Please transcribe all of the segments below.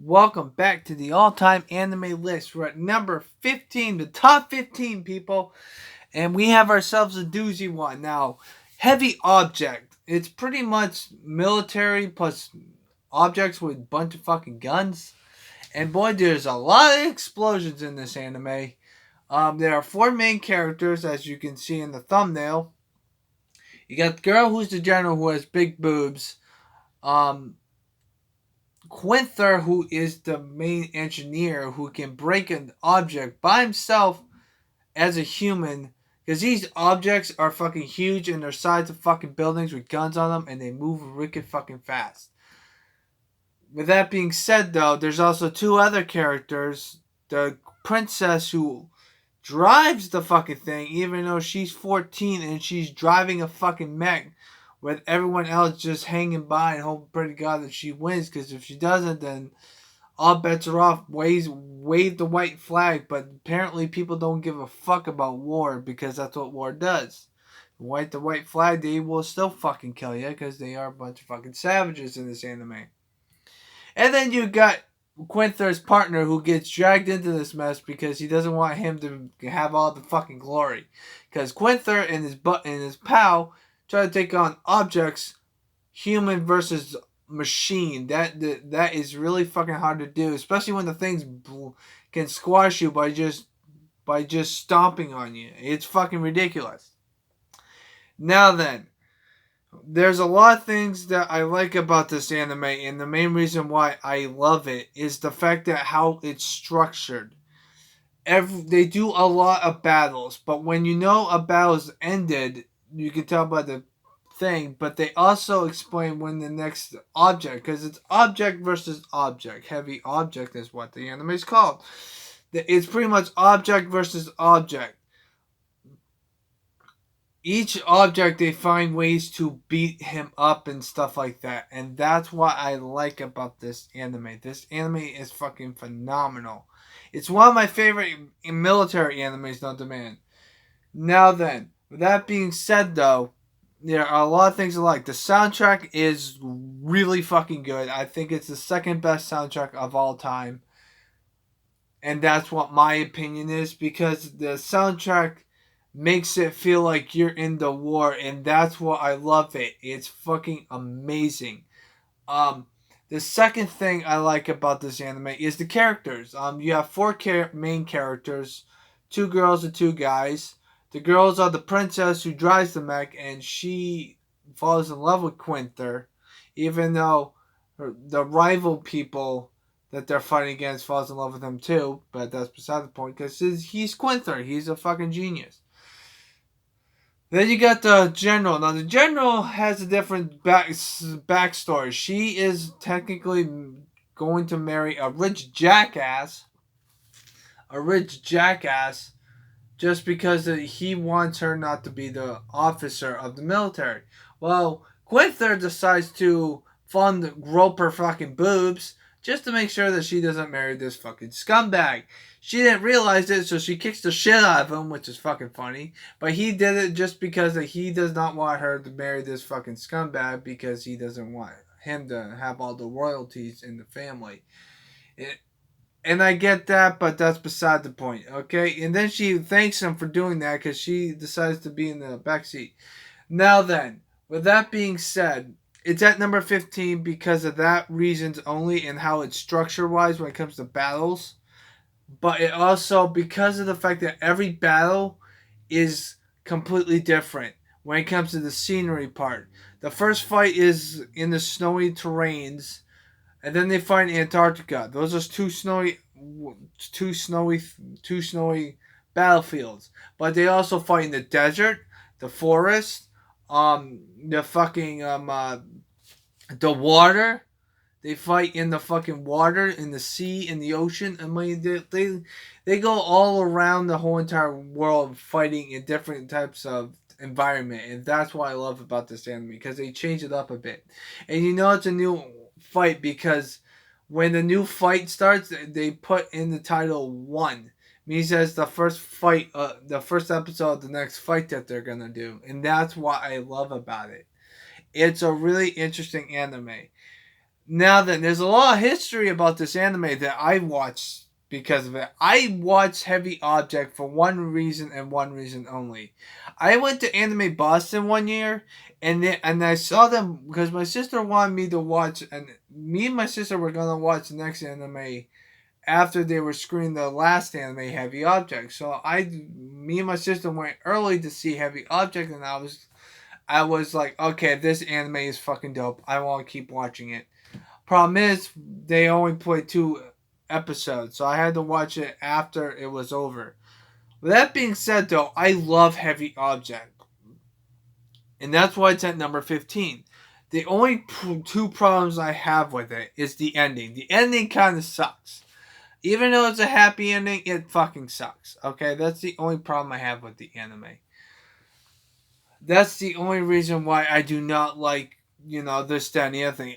Welcome back to the all-time anime list. We're at number 15, the top 15 people, and we have ourselves a doozy one. Now, Heavy Object. It's pretty much military plus objects with a bunch of fucking guns. And boy, there's a lot of explosions in this anime. There are four main characters, as you can see in the thumbnail. You got the girl who's the general who has big boobs. Um, Quinther, who is the main engineer who can break an object by himself as a human, because these objects are fucking huge and they're sides of fucking buildings with guns on them and they move wicked fucking fast. With that being said, though, there's also two other characters. The princess who drives the fucking thing, even though she's 14 and she's driving a fucking mech with everyone else just hanging by and hoping, pray to God, that she wins. Because if she doesn't, then all bets are off. Wave the white flag, but apparently people don't give a fuck about war because that's what war does. White the white flag, they will still fucking kill you because they are a bunch of fucking savages in this anime. And then you got Quinther's partner who gets dragged into this mess because he doesn't want him to have all the fucking glory. Because Quinther and his pal try to take on objects, human versus machine. That is really fucking hard to do, especially when the things can squash you by just stomping on you. It's fucking ridiculous. Now then, there's a lot of things that I like about this anime, and the main reason why I love it is the fact that how it's structured. They do a lot of battles, but when you know a battle's ended, you can tell by the thing. But they also explain when the next object, because it's object versus object. Heavy Object is what the anime is called. It's pretty much object versus object. Each object, they find ways to beat him up and stuff like that, and that's what I like about this anime. This anime is fucking phenomenal. It's one of my favorite military animes, no demand. Now then, with that being said, though, there are a lot of things I like. The soundtrack is really fucking good. I think it's the second best soundtrack of all time, and that's what my opinion is, because the soundtrack makes it feel like you're in the war, and that's what I love it. It's fucking amazing. Um, the second thing I like about this anime is the characters. You have four main characters, two girls and two guys. The girls are the princess who drives the mech, and she falls in love with Quinther, even though the rival people that they're fighting against falls in love with him too. But that's beside the point, because he's Quinther. He's a fucking genius. Then you got the general. Now the general has a different backstory. She is technically going to marry a rich jackass, just because he wants her not to be the officer of the military. Well, Quinther decides to fund grope her fucking boobs just to make sure that she doesn't marry this fucking scumbag. She didn't realize it, so she kicks the shit out of him, which is fucking funny. But he did it just because he does not want her to marry this fucking scumbag, because he doesn't want him to have all the royalties in the family. It, and I get that, but that's beside the point, okay? And then she thanks him for doing that because she decides to be in the back seat. Now then, with that being said, it's at number 15 because of that reasons only, and how it's structure wise when it comes to battles. But it also, because of the fact that every battle is completely different when it comes to the scenery part. The first fight is in the snowy terrains, and then they find Antarctica. Those are two snowy, two snowy battlefields. But they also fight in the desert, the forest, the fucking the water. They fight in the fucking water, in the sea, in the ocean. I mean, they go all around the whole entire world fighting in different types of environment, and that's what I love about this anime, because they change it up a bit, and you know it's a new fight because when the new fight starts, they put in the title "one." Means that's the first fight, the first episode of the next fight that they're gonna do, and that's what I love about it. It's a really interesting anime. Now then, there's a lot of history about this anime that I watched because of it. I watched Heavy Object for one reason and one reason only. I went to Anime Boston one year, and I saw them because my sister wanted me to watch, and me and my sister were gonna watch the next anime after they were screening the last anime, Heavy Object. So me and my sister went early to see Heavy Object, and I was like, okay, this anime is fucking dope. I want to keep watching it. Problem is, they only played 2 episodes, so I had to watch it after it was over. With that being said, though, I love Heavy Object, and that's why it's at number 15. The only 2 problems I have with it is the ending. The ending kind of sucks. Even though it's a happy ending, it fucking sucks. Okay, that's the only problem I have with the anime. That's the only reason why I do not like, this, that, and the other thing.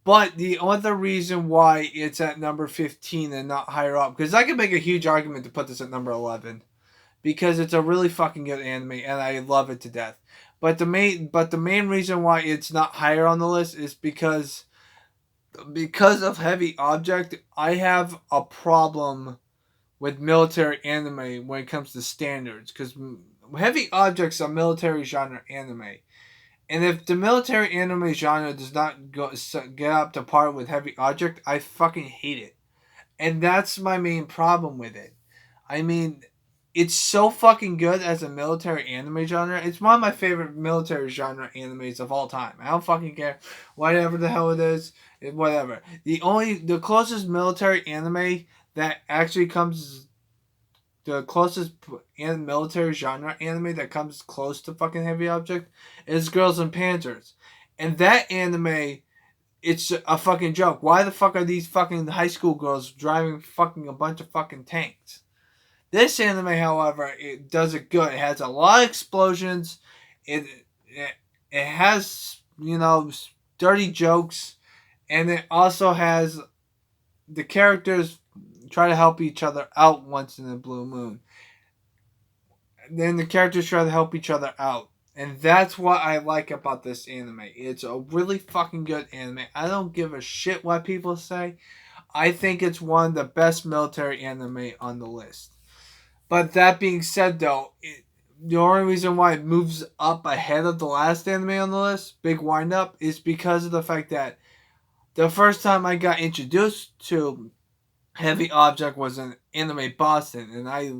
But the other reason why it's at number 15 and not higher up, because I could make a huge argument to put this at number 11, because it's a really fucking good anime and I love it to death. But the main reason why it's not higher on the list is because of Heavy Object. I have a problem with military anime when it comes to standards, because Heavy Object's a military genre anime. And if the military anime genre does not get up to par with Heavy Object, I fucking hate it. And that's my main problem with it. I mean, it's so fucking good as a military anime genre. It's one of my favorite military genre animes of all time. I don't fucking care. Whatever the hell it is, whatever. The closest military anime that actually comes the closest military genre anime that comes close to fucking Heavy Object is Girls and Panzers. And that anime, it's a fucking joke. Why the fuck are these fucking high school girls driving fucking a bunch of fucking tanks? This anime, however, it does it good. It has a lot of explosions. It has, dirty jokes. And it also has the characters try to help each other out once in a blue moon. Then the characters try to help each other out. And that's what I like about this anime. It's a really fucking good anime. I don't give a shit what people say. I think it's one of the best military anime on the list. But that being said, though, the only reason why it moves up ahead of the last anime on the list, Big Wind Up, is because of the fact that the first time I got introduced to Heavy Object was in Anime Boston, and I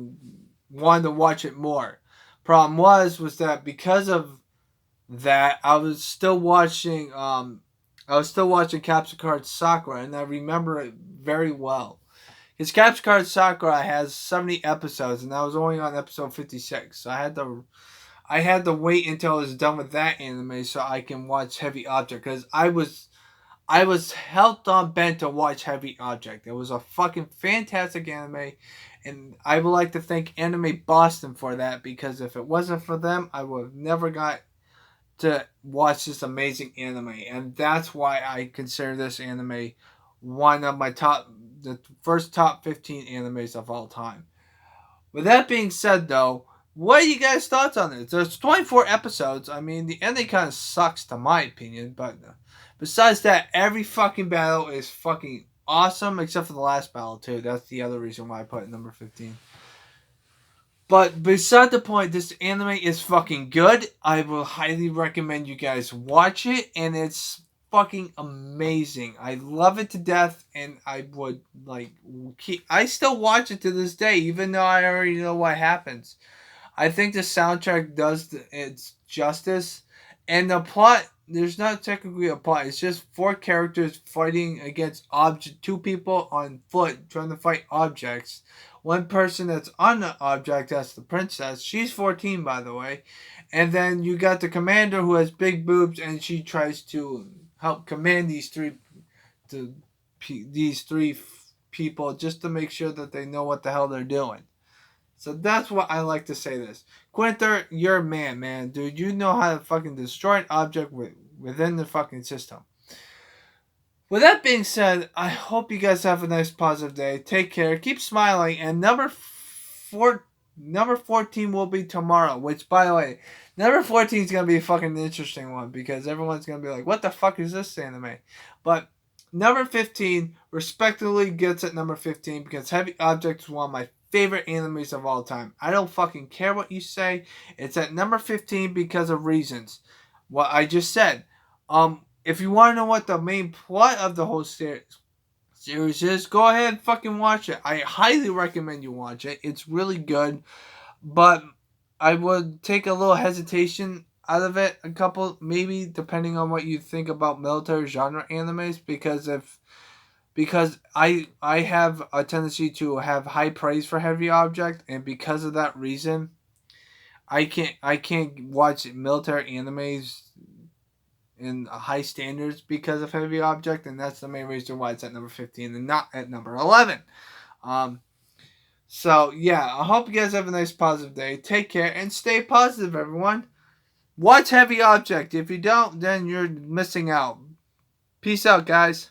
wanted to watch it more. Problem was that because of that, I was still watching Capsule Card Sakura, and I remember it very well. His Capsule Card Sakura has 70 episodes, and I was only on episode 56, so I had to wait until I was done with that anime so I can watch Heavy Object, because I was hell on bent to watch Heavy Object. It was a fucking fantastic anime, and I would like to thank Anime Boston for that, because if it wasn't for them, I would have never got to watch this amazing anime, and that's why I consider this anime one of the first top 15 animes of all time. With that being said, though, what are you guys' thoughts on this? There's 24 episodes. I mean, the ending kind of sucks to my opinion, but besides that, every fucking battle is fucking awesome, except for the last battle, too. That's the other reason why I put it number 15. But beside the point, this anime is fucking good. I will highly recommend you guys watch it, and it's fucking amazing. I love it to death, and I would I still watch it to this day, even though I already know what happens. I think the soundtrack does its justice, and the plot. There's not technically a plot. It's just 4 characters fighting against 2 people on foot trying to fight objects. One person that's on the object, that's the princess. She's 14, by the way. And then you got the commander who has big boobs, and she tries to help command these three people just to make sure that they know what the hell they're doing. So that's what I like to say this. Quinter, you're a man, dude. You know how to fucking destroy an object within the fucking system. With that being said, I hope you guys have a nice positive day. Take care. Keep smiling. And number 14 will be tomorrow. Which, by the way, number 14 is going to be a fucking interesting one, because everyone's going to be like, what the fuck is this anime? But number 15 respectively gets at number 15 because Heavy Object is one of my favorite animes of all time. I don't fucking care what you say. It's at number 15 because of reasons. What I just said. If you want to know what the main plot of the whole series is, go ahead and fucking watch it. I highly recommend you watch it. It's really good. But I would take a little hesitation out of it, a couple maybe, depending on what you think about military genre animes, because I have a tendency to have high praise for Heavy Object, and because of that reason, I can't watch military animes in high standards because of Heavy Object, and that's the main reason why it's at number 15 and not at number 11. Um, so yeah, I hope you guys have a nice positive day. Take care and stay positive, everyone. Watch Heavy Object. If you don't, then you're missing out. Peace out, guys.